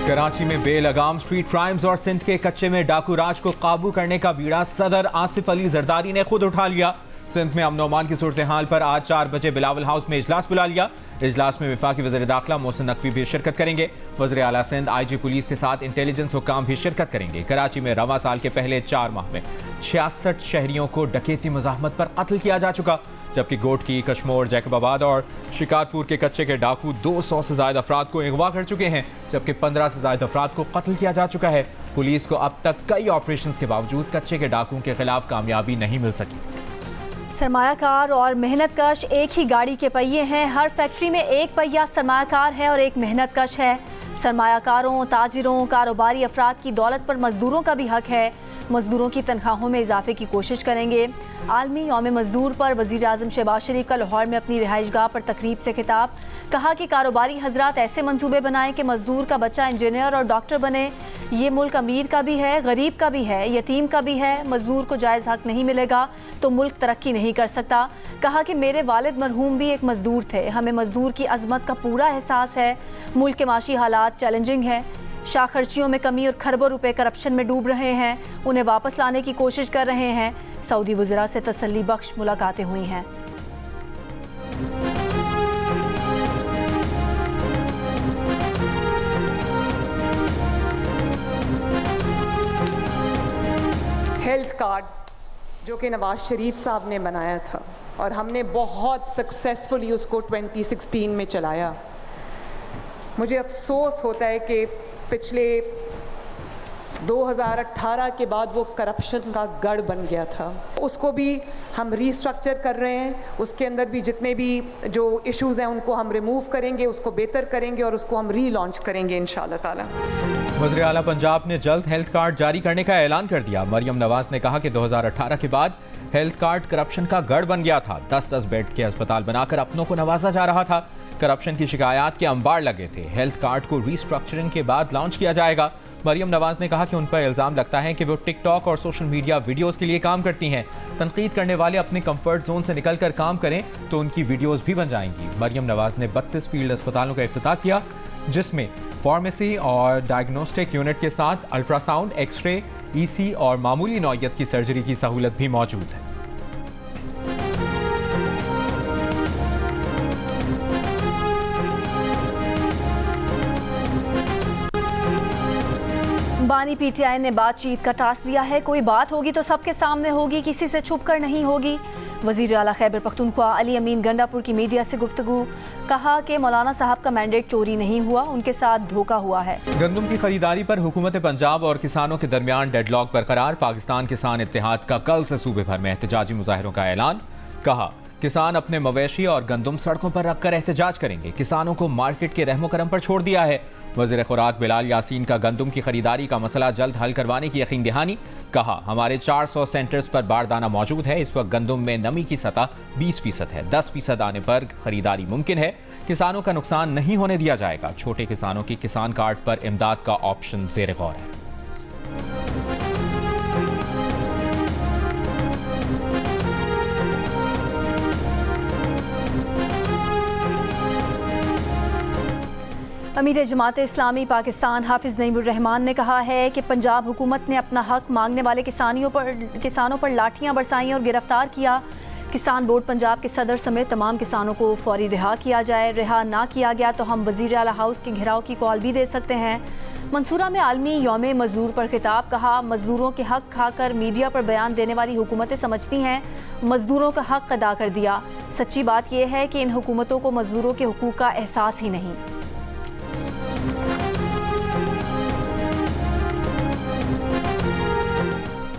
कराची में बेलगाम street crimes और सिंध के कच्चे में डाकू राज को काबू करने का बीड़ा सदर आसिफ अली जरदारी ने खुद उठा लिया। सिंध में अमन अमान की सूरत हाल पर आज 4 बजे बिलावल हाउस में इजलास बुला लिया। इजलास में वफाकी वज़ीर दाखिला मोहसिन नकवी भी शिरकत करेंगे। वज़ीर आला सिंध IG पुलिस के साथ इंटेलिजेंस हुक्काम भी शिरकत करेंगे। कराची में रवां साल के पहले 4 माह में 66 शहरियों को डकैती मुज़ाहमत पर कत्ल किया जा चुका, जबकि गोटकी, कश्मोर, जैकबाबाद और शिकारपुर के कच्चे के डाकू 200 से ज्यादा अफराद को अगवा कर चुके हैं, जबकि 15 से ज्यादा अफराद को कत्ल किया जा चुका है। पुलिस को अब तक कई ऑपरेशंस के बावजूद कच्चे के डाकुओं के खिलाफ कामयाबी नहीं मिल सकी। सरमायाकार और मेहनतकश एक ही गाड़ी के पहिए हैं। हर फैक्ट्री में एक पहिया सरमायाकार है और एक मेहनतकश है। सरमायाकारों, ताजिरों, कारोबारी अफराद की दौलत पर मजदूरों का भी हक है। मजदूरों की तनख्वाहों में इजाफे की कोशिश करेंगे। आलमी यौम मजदूर पर वज़ीर आज़म शहबाज शरीफ का लाहौर में अपनी रिहाइशगाह पर तकरीब से खिताब। कहा कि कारोबारी हजरात ऐसे मंसूबे बनाएं कि मजदूर का बच्चा इंजीनियर और डॉक्टर बने। ये मुल्क अमीर का भी है, गरीब का भी है, यतीम का भी है। मजदूर को जायज़ हक नहीं मिलेगा तो मुल्क तरक्की नहीं कर सकता। कहा कि मेरे वालिद मरहूम भी एक मजदूर थे। हमें मजदूर की अजमत का पूरा एहसास है। मुल्क के माशी हालात चैलेंजिंग हैं। शाह खर्चियों में कमी और खरबों रुपए करप्शन में डूब रहे हैं। उन्हें वापस लाने की कोशिश कर रहे हैं। सऊदी वज़ीरा से तसल्ली बख्श मुलाकातें हुई हैं। हेल्थ कार्ड जो कि नवाज शरीफ साहब ने बनाया था और हमने बहुत सक्सेसफुली उसको 2016 में चलाया। मुझे अफसोस होता है कि पिछले 2018 के बाद वो करप्शन का गढ़ बन गया था। उसको भी हम रीस्ट्रक्चर कर रहे हैं। उसके अंदर भी जितने भी जो इश्यूज़ हैं उनको हम रिमूव करेंगे, उसको बेहतर करेंगे और उसको हम रीलॉन्च करेंगे इंशाअल्लाह ताला। वज़ीर आला पंजाब ने जल्द हेल्थ कार्ड जारी करने का ऐलान कर दिया। मरियम नवाज ने कहा कि 2018 के बाद हेल्थ कार्ड करप्शन का गढ़ बन गया था। 10-10 बेड के अस्पताल बनाकर अपनों को नवाजा जा रहा था। करप्शन की शिकायत के अंबार लगे थे। हेल्थ कार्ड को रीस्ट्रक्चरिंग के बाद लॉन्च किया जाएगा। मरियम नवाज ने कहा कि उन पर इल्ज़ाम लगता है कि वो टिकटॉक और सोशल मीडिया वीडियोस के लिए काम करती हैं। तनकीद करने वाले अपने कंफर्ट जोन से निकलकर काम करें तो उनकी वीडियोस भी बन जाएंगी। मरियम नवाज ने 32 फील्ड अस्पतालों का इफ्तिताह किया, जिसमें फार्मेसी और डायग्नोस्टिक यूनिट के साथ अल्ट्रासाउंड, एक्सरे, EC और मामूली नौयत की सर्जरी की सहूलत भी मौजूद है। बानी PTI ने बातचीत का टास्क दिया है। कोई बात होगी तो सबके सामने होगी, किसी से छुप कर नहीं होगी। वज़ीर आला खैबर पख्तूनख्वा अली अमीन गंडापुर की मीडिया से गुफ्तगू। कहा कि मौलाना साहब का मैंडेट चोरी नहीं हुआ, उनके साथ धोखा हुआ है। गंदम की खरीदारी पर हुकूमत पंजाब और किसानों के दरमियान डेडलॉक बरकरार। पाकिस्तान किसान इत्तेहाद का कल से सूबे भर में एहतजाजी मुजाहिरों का ऐलान। कहा किसान अपने मवेशी और गंदम सड़कों पर रखकर एहतजाज करेंगे। किसानों को मार्केट के रहमो करम पर छोड़ दिया है। वज़ीर खुराक बिलाल यासीन का गंदम की खरीदारी का मसला जल्द हल करवाने की यकीन दहानी। कहा हमारे 400 सेंटर्स पर बारदाना मौजूद है। इस वक्त गंदम में नमी की सतह 20% है। 10% आने पर खरीदारी मुमकिन है। किसानों का नुकसान नहीं होने दिया जाएगा। छोटे किसानों की किसान कार्ड पर इमदाद का ऑप्शन ज़ेर गौर है। अमीर जमात इस्लामी पाकिस्तान हाफिज़ नईमुर रहमान ने कहा है कि पंजाब हुकूमत ने अपना हक मांगने वाले किसानों पर लाठियां बरसाई और गिरफ्तार किया। किसान बोर्ड पंजाब के सदर समेत तमाम किसानों को फौरी रिहा किया जाए। रिहा ना किया गया तो हम वज़ीर आला हाउस के घेराव की कॉल भी दे सकते हैं। मंसूरा में आलमी यौम मजदूर पर खिताब। कहा मजदूरों के हक खाकर मीडिया पर बयान देने वाली हुकूमतें समझती हैं मजदूरों का हक अदा कर दिया। सच्ची बात यह है कि इन हुकूमतों को मजदूरों के हुकूक का एहसास ही नहीं।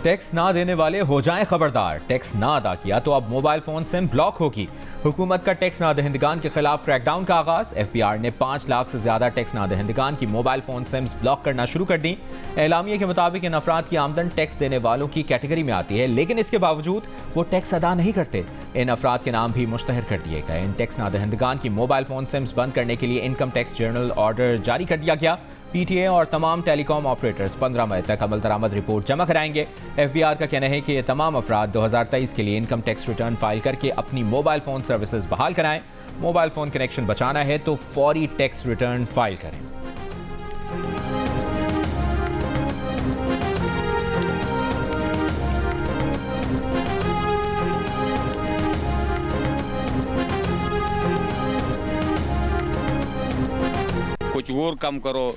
टैक्स ना देने वाले हो जाएं खबरदार। टैक्स ना अदा किया तो अब मोबाइल फोन सिम ब्लॉक होगी। हुकूमत का टैक्स नादहिंदगान के खिलाफ क्रैकडाउन का आगाज। FBI ने 5 लाख से ज्यादा टैक्स नादहिंदगान की मोबाइल फोन सिम्स ब्लॉक करना शुरू कर दी। एलामिया के मुताबिक इन अफराद की आमदन टैक्स देने वालों की कैटेगरी में आती है, लेकिन इसके बावजूद वो टैक्स अदा नहीं करते। इन अफराद के नाम भी मुश्तहर कर दिए गए। इन टैक्स नादहिंदगान की मोबाइल फोन सिम्स बंद करने के लिए इनकम टैक्स जनरल ऑर्डर जारी कर दिया गया। PTA और तमाम टेलीकॉम ऑपरेटर्स 15 मई तक अमल दरामद रिपोर्ट जमा कराएंगे। FBI का कहना है कि ये तमाम अफराद 2023 के लिए इनकम टैक्स रिटर्न फाइल करके अपनी मोबाइल फोन सर्विसेज बहाल कराएं। मोबाइल फोन कनेक्शन बचाना है तो फौरी टैक्स रिटर्न फाइल करें। कुछ और कम करो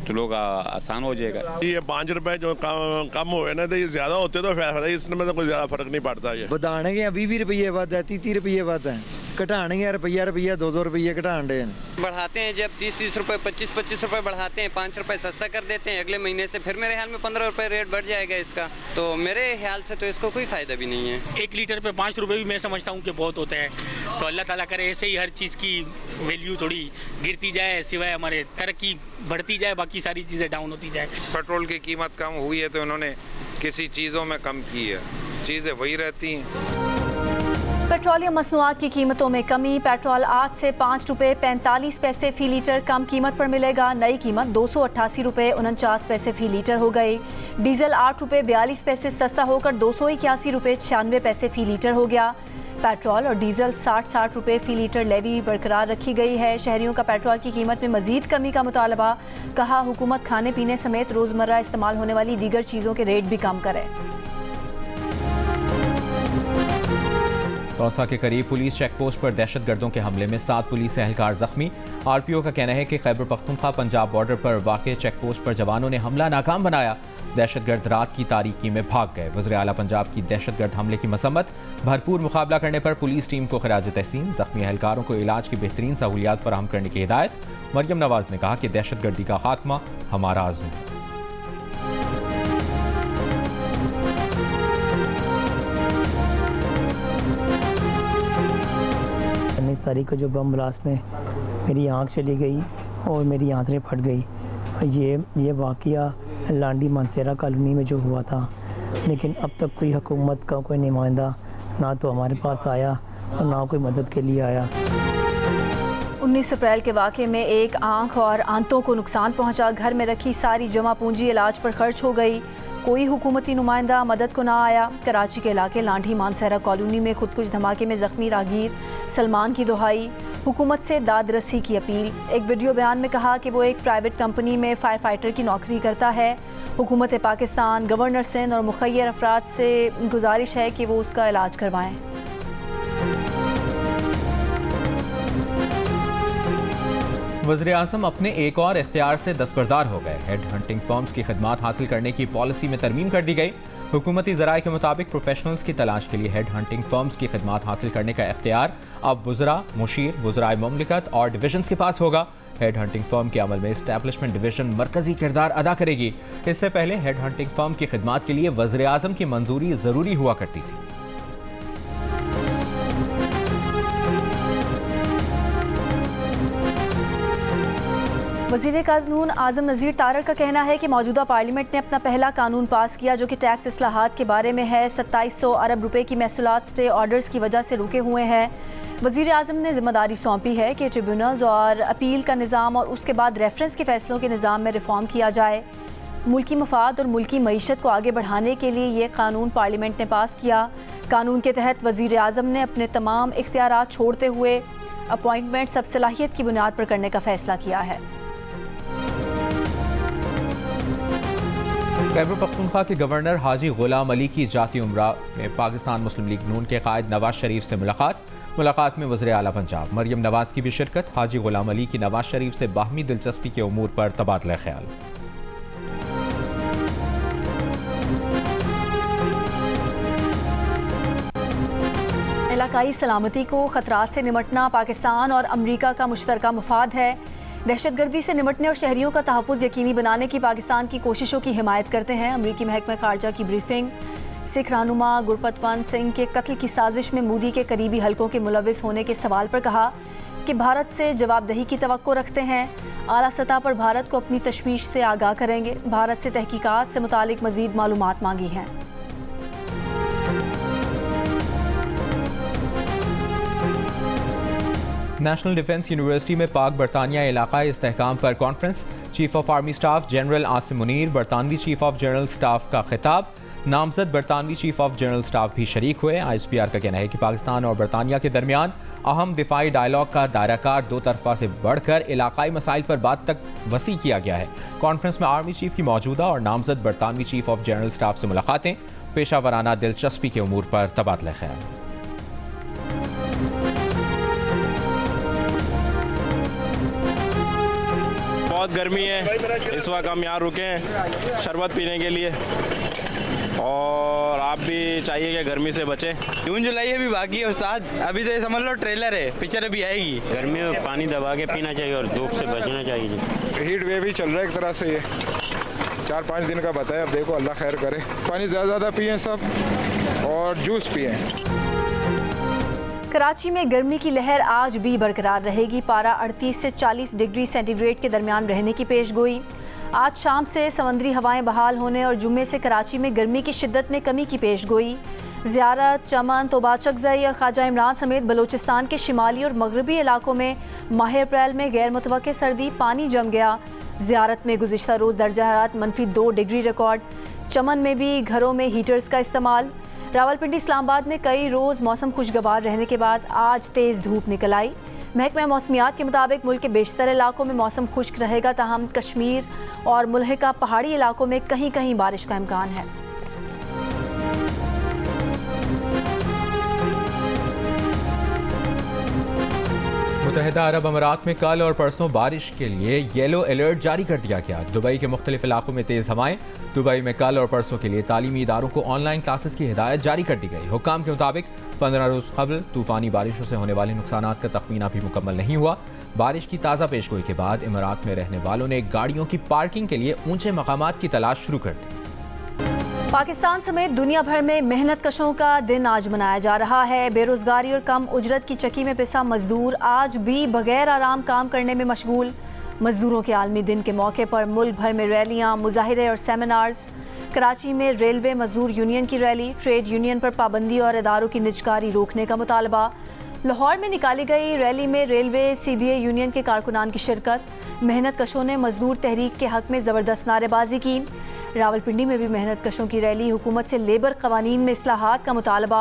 तो लोग आसान हो जाएगा। ये 5 रुपए जो कम हुए ना तो ये ज्यादा होते तो फायदा, इसमें तो कोई ज्यादा फर्क नहीं पड़ता। ये ਵਧਾਣੇ के 20 रुपये ਵੱਧ है, 30 रुपये ਵੱਧ है, घटाने के रुपया 2 रुपये घटान रहे हैं। बढ़ाते हैं जब 30 रुपए 25 रुपए बढ़ाते हैं, 5 रुपए सस्ता कर देते हैं, अगले महीने से फिर मेरे ख्याल में 15 रुपए रेट बढ़ जाएगा इसका, तो मेरे ख्याल से तो इसको कोई फायदा भी नहीं है। 1 लीटर पे 5 रुपए भी मैं समझता हूँ कि बहुत होते हैं, तो अल्लाह ताला करे ऐसे ही हर चीज़ की वैल्यू थोड़ी गिरती जाए, सिवाय हमारे तरक्की बढ़ती जाए, बाकी सारी चीज़ें डाउन होती जाए। पेट्रोल की कीमत कम हुई है तो उन्होंने किसी चीज़ों में कम की है, चीज़ें वही रहती हैं। पेट्रोलियम मसनूआत की कीमतों में कमी। पेट्रोल आज से 5 रुपये 45 पैसे फी लीटर कम कीमत पर मिलेगा। नई कीमत 288 रुपये 49 पैसे फी लीटर हो गई। डीजल 8 रुपये 42 पैसे सस्ता होकर 281 रुपये 96 पैसे फी लीटर हो गया। पेट्रोल और डीजल 60 रुपये फी लीटर लेवी बरकरार रखी गई है। शहरियों का पेट्रोल की कीमत में मजीद कमी का मुतालबा। कहा हुकूमत खाने पीने समेत रोज़मर्रा इस्तेमाल होने वाली दीगर चीज़ों के रेट भी कम करे। दौसा के करीब पुलिस चेक पोस्ट पर दहशतगर्दों के हमले में 7 पुलिस एहलकार जख्मी। आरपीओ का कहना है कि खैबर पख्तूनख्वा पंजाब बॉर्डर पर वाक़ चेक पोस्ट पर जवानों ने हमला नाकाम बनाया। दहशतगर्द रात की तारीकी में भाग गए। वज़ीर आला पंजाब की दहशतगर्द हमले की मसम्मत। भरपूर मुकाबला करने पर पुलिस टीम को खिराज तहसीन। जख्मी एहलकारों को इलाज की बेहतरीन सहूलियात फराहम करने की हिदायत। मरियम नवाज ने कहा कि दहशतगर्दी का खात्मा हमारा आज़म है। 19 तारीख को जो बम ब्लास्ट में मेरी आंख चली गई और मेरी आंखें फट गई। ये वाक़या लांडी मनसेरा कॉलोनी में जो हुआ था, लेकिन अब तक कोई हुकूमत का कोई नुमाइंदा ना तो हमारे पास आया और ना कोई मदद के लिए आया। 19 अप्रैल के वाक़े में एक आंख और आंतों को नुकसान पहुंचा। घर में रखी सारी जमा पूंजी इलाज पर खर्च हो गई। कोई हुकूमती नुमाइंदा मदद को ना आया। कराची के इलाके लांडी मानसहरा कॉलोनी में खुदकुश धमाके में ज़ख्मी राहगीर सलमान की दुहाई। हुकूमत से दाद रसी की अपील। एक वीडियो बयान में कहा कि वो एक प्राइवेट कंपनी में फायर फाइटर की नौकरी करता है। हुकूमत पाकिस्तान, गवर्नर सिंध और मुखय्यर अफराद से गुजारिश है कि वो उसका इलाज करवाएँ। वज़ीर आज़म अपने एक और इख्तियार से दस्तबरदार हो गए। हेड हंटिंग फर्म्स की खिदमात हासिल करने की पॉलिसी में तरमीम कर दी गई। हुकूमती ज़राए के मुताबिक प्रोफेशनल्स की तलाश के लिए हेड हंटिंग फर्म्स की खिदमात हासिल करने का इख्तियार अब वज़रा, मुशीर, वज़राए मुमलिकत और डिवीजन के पास होगा। हेड हंटिंग फर्म के अमल में इस्टेब्लिशमेंट डिवीजन मरकजी किरदार अदा करेगी। इससे पहले हेड हंटिंग फर्म की खिदमात के लिए वज़ीर आज़म की मंजूरी ज़रूरी हुआ करती थी। वज़ीर कानून आज़म नज़ीर तारड़ का कहना है कि मौजूदा पार्लियामेंट ने अपना पहला कानून पास किया जो कि टैक्स इस्लाहात के बारे में है। 2700 अरब रुपए की महसूलात स्टे ऑर्डर्स की वजह से रुके हुए हैं। वज़ीर आज़म ने जिम्मेदारी सौंपी है कि ट्रिब्यूनल्स और अपील का निज़ाम और उसके बाद रेफरेंस के फैसलों के निज़ाम में रिफॉर्म किया जाए। मुल्की मफाद और मुल्की मईशत को आगे बढ़ाने के लिए ये कानून पार्लियामेंट ने पास किया। कानून के तहत वज़ीर आज़म ने अपने तमाम इख्तियारात छोड़ते हुए अपॉइंटमेंट सब सलाहियत की बुनियाद पर करने का फैसला किया है। खैबर पख्तूनख्वा के गवर्नर हाजी गुलाम अली की जाती उम्रा में पाकिस्तान मुस्लिम लीग नून के कायद नवाज शरीफ से मुलाकात में वज़ीर आला पंजाब मरियम नवाज की भी शिरकत। हाजी गुलाम अली की नवाज शरीफ से बाहमी दिलचस्पी के उमूर पर तबादला ख्याल। इलाकाई सलामती को खतरात से निमटना पाकिस्तान और अमरीका का मुश्तरका मफाद है। दहशतगर्दी से निमटने और शहरियों का तहफ़्फ़ुज़ यकीनी बनाने की पाकिस्तान की कोशिशों की हिमायत करते हैं। अमरीकी महकमा खारजा की ब्रीफिंग। सिख रहनुमा गुरपतवंत सिंह के कत्ल की साजिश में मोदी के करीबी हलकों के मुलविस होने के सवाल पर कहा कि भारत से जवाबदही की तवक्को रखते हैं। आला सतह पर भारत को अपनी तशवीश से आगाह करेंगे। भारत से तहकीकात से मुतालिक मज़ीद मालूमात मांगी हैं। नेशनल डिफेंस यूनिवर्सिटी में पाक बरतानिया इलाकाई इस्तेहकाम पर conference. Chief of army staff general Asim Munir, बरतानवी चीफ ऑफ जनरल स्टाफ का खिताब। नामजद बरतानवी चीफ ऑफ जनरल स्टाफ भी शरीक हुए। ISPR का कहना है कि पाकिस्तान और बरतानिया के दरमियान अहम दिफाई डायलॉग का दायराकार दो तरफा से बढ़कर इलाकाई मसाइल पर बात तक वसी किया गया है। कॉन्फ्रेंस में आर्मी चीफ की मौजूदा और नामजद बरतानवी चीफ ऑफ जनरल स्टाफ से मुलाकातें, पेशा वराना दिलचस्पी के उमूर पर तबादला ख्याल। बहुत गर्मी है, इस वक्त हम यहाँ रुके हैं शरबत पीने के लिए, और आप भी चाहिए कि गर्मी से बचें। जून जुलाई अभी बाकी है उस्ताद, अभी तो ये समझ लो ट्रेलर है, पिक्चर अभी आएगी। गर्मी में पानी दबा के पीना चाहिए और धूप से बचना चाहिए। हीट वेव ही चल रहा है एक तरह से, ये 4-5 दिन का बताया, अब देखो अल्लाह खैर करे। पानी ज़्यादा पिएं सब और जूस पिएं। कराची में गर्मी की लहर आज भी बरकरार रहेगी। पारा 38 से 40 डिग्री सेंटीग्रेड के दरमियान रहने की पेशगोई। आज शाम से समंदरी हवाएं बहाल होने और जुम्मे से कराची में गर्मी की शिद्दत में कमी की पेशगोई। ज़ियारत, चमन, तोबाचकज़ई और ख्वाजा इमरान समेत बलूचिस्तान के शिमाली और मगरबी इलाकों में माह अप्रैल में गैर मुतवक्के सर्दी पानी जम गया। ज़ियारत में गुज़िश्ता रोज़ दर्जा हरारत -2 डिग्री रिकॉर्ड। चमन में भी घरों में हीटर्स का इस्तेमाल। रावलपिंडी, इस्लामाबाद में कई रोज़ मौसम खुशगवार रहने के बाद आज तेज़ धूप निकल आई। महकमा मौसमियात के मुताबिक मुल्क के बेशतर इलाकों में मौसम खुश्क रहेगा, ताहम कश्मीर और मुल्हिका पहाड़ी इलाकों में कहीं कहीं बारिश का इम्कान है। मुत्तहिदा अरब अमीरात में कल और परसों बारिश के लिए येलो अलर्ट जारी कर दिया गया। दुबई के मुख्तलिफ इलाकों में तेज़ हवाएं। दुबई में कल और परसों के लिए तालीमी इदारों को ऑनलाइन क्लासेस की हिदायत जारी कर दी गई। हुक्काम के मुताबिक 15 रोज़ कबल तूफ़ानी बारिशों से होने वाले नुकसानात का तखमीना भी मुकम्मल नहीं हुआ। बारिश की ताज़ा पेशगोई के बाद इमारात में रहने वालों ने गाड़ियों की पार्किंग के लिए ऊंचे मकामात की तलाश शुरू कर दी। पाकिस्तान समेत दुनिया भर में मेहनत कशों का दिन आज मनाया जा रहा है। बेरोजगारी और कम उजरत की चक्की में पिसा मजदूर आज भी बगैर आराम काम करने में मशगूल। मजदूरों के आलमी दिन के मौके पर मुल्क भर में रैलियां, मुजाहिरे और सेमिनार्स। कराची में रेलवे मजदूर यूनियन की रैली, ट्रेड यूनियन पर पाबंदी और इदारों की निजकारी रोकने का मुतालबा। लाहौर में निकाली गई रैली में रेलवे CBA यूनियन के कारकुनान की शिरकत। मेहनत कशों ने मजदूर तहरीक के हक में ज़बरदस्त नारेबाजी की। रावलपिंडी में भी मेहनत कशों की रैली, हुकूमत से लेबर कवानीन में इस्लाहात का मुतालबा।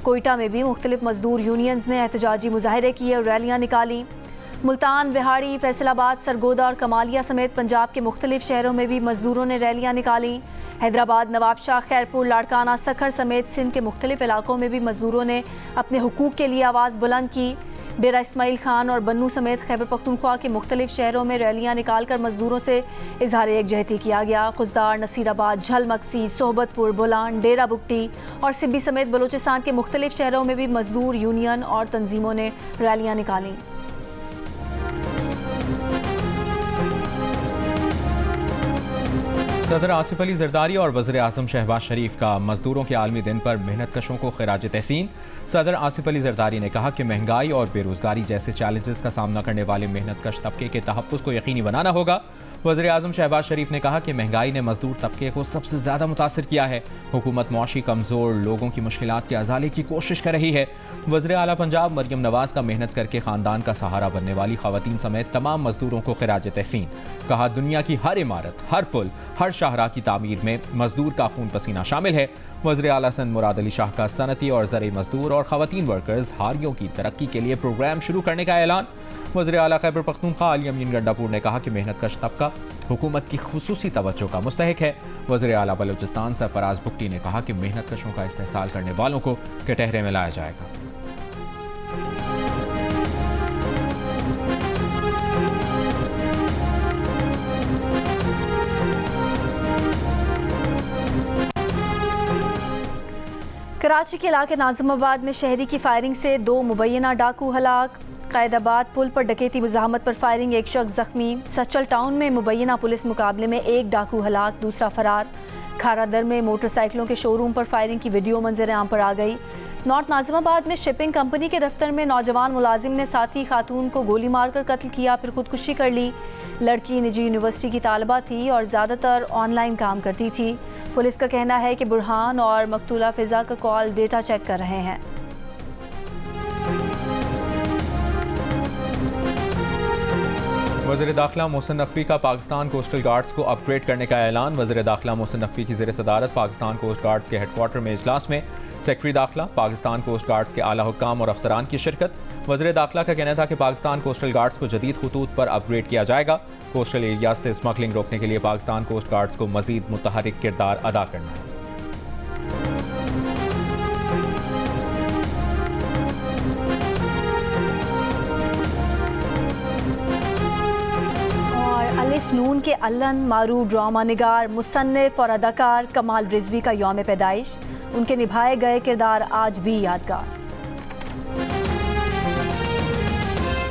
कोयटा में भी मुख्तलिफ मजदूर यूनियंस ने एहतजाजी मुजाहिरे किए और रैलियाँ निकाली। मुल्तान, बिहाड़ी, फैसलाबाद, सरगोदा और कमालिया समेत पंजाब के मुख्तलिफ शहरों में भी मजदूरों ने रैलियाँ निकाली। हैदराबाद, नवाबशाह, खैरपुर, लाड़काना, सखर समेत सिंध के मुख्तलिफ इलाकों में भी मजदूरों ने अपने हुकूक के लिए आवाज़ बुलंद की। डेरा इस्माइल खान और बन्नू समेत खैबर पख्तूनख्वा के मुख्तलिफ शहरों में रैलियाँ निकालकर मजदूरों से इजहार एकजहती किया गया। खुजदार, नसीराबाद, झलमक्सी, सोहबतपुर, बुलान, डेरा बुगटी और सिब्बी समेत बलूचिस्तान के मुख्तलिफ शहरों में भी मजदूर यूनियन और तंजीमों ने रैलियाँ निकाली। सदर आसिफ अली जरदारी और वज़ीर आज़म शहबाज शरीफ का मजदूरों के आलमी दिन पर मेहनत कशों को खिराज तहसीन। सदर आसिफ अली जरदारी ने कहा कि महंगाई और बेरोजगारी जैसे चैलेंजेस का सामना करने वाले मेहनत कश तबके के तहफ़्फ़ुज़ को यकीनी बनाना होगा। वज़ीर आज़म शहबाज शरीफ ने कहा कि महंगाई ने मजदूर तबके को सबसे ज़्यादा मुतासिर किया है। हुकूमत मुआशी कमज़ोर लोगों की मुश्किलात के अज़ाले की कोशिश कर रही है। वज़ीर आला पंजाब मरियम नवाज़ का मेहनत करके ख़ानदान का सहारा बनने वाली ख़वातीन समेत तमाम मजदूरों को खिराज तहसीन। कहा, दुनिया की हर इमारत, हर पुल, हर शाहराह की तामीर में मजदूर का खून पसीना शामिल है। वज़ीर आला सिंध मुराद अली शाह का सनती और ज़रई मजदूर और ख़वातीन वर्कर्स हारियों की तरक्की के लिए प्रोग्राम शुरू करने का ऐलान। वज़ीर आला खैबर पख्तूनख्वा अली अमीन गंडापुर ने कहा कि मेहनत कश तबका हुकूमत की खुसूसी तवज्जो का मुस्तहिक है। वज़ीर आला बलूचिस्तान सरफराज बुगटी ने कहा कि मेहनत कशों का इस्तेहसाल करने वालों को कटहरे में लाया जाएगा। कराची के इलाके नाज़िमाबाद में शहरी की फायरिंग से 2 मुबैना डाकू हलाक। कैदाबाद पुल पर डकैती मुज़ाहमत पर फायरिंग, 1 शख्स जख्मी। सचल टाउन में मुबैना पुलिस मुकाबले में 1 डाकू हलाक, दूसरा फरार। खारादर में मोटरसाइकिलों के शोरूम पर फायरिंग की वीडियो मंजर आम पर आ गई। नॉर्थ नाज़िमाबाद में शिपिंग कंपनी के दफ्तर में नौजवान मुलाजिम ने साथी खातून को गोली मारकर कत्ल किया, फिर खुदकुशी कर ली। लड़की निजी यूनिवर्सिटी की तालिबा थी और ज़्यादातर ऑनलाइन काम करती थी। पुलिस का कहना है कि बुरहान और मकतूला फिजा का कॉल डेटा चेक कर रहे हैं। वज़ीर दाखिला मोहसिन नकवी का पाकिस्तान कोस्टल गार्ड्स को अपग्रेड करने का ऐलान। वज़ीर दाखिला मोहसिन नकवी की ज़ेर सदारत पाकिस्तान कोस्ट गार्ड्स के हेडक्वार्टर में इजलास में सेक्रेटरी दाखिला, पाकिस्तान कोस्ट गार्ड्स के आला हुक्काम और अफसरान की शिरकत। वज़ीर दाखिला का कहना था कि पाकिस्तान कोस्टल गार्ड्स को जदीद खतूत पर अपग्रेड किया जाएगा। कोस्टल एरियाज से स्मगलिंग रोकने के लिए पाकिस्तान कोस्ट गार्ड्स को मजीद मुतहरिक किरदार अदा करना है। अलिफ नून के अल्लन मारूफ ड्रामा निगार, मुसन्निफ और अदाकार कमाल रिजवी का यौम पैदाइश। उनके निभाए गए किरदार आज भी यादगार।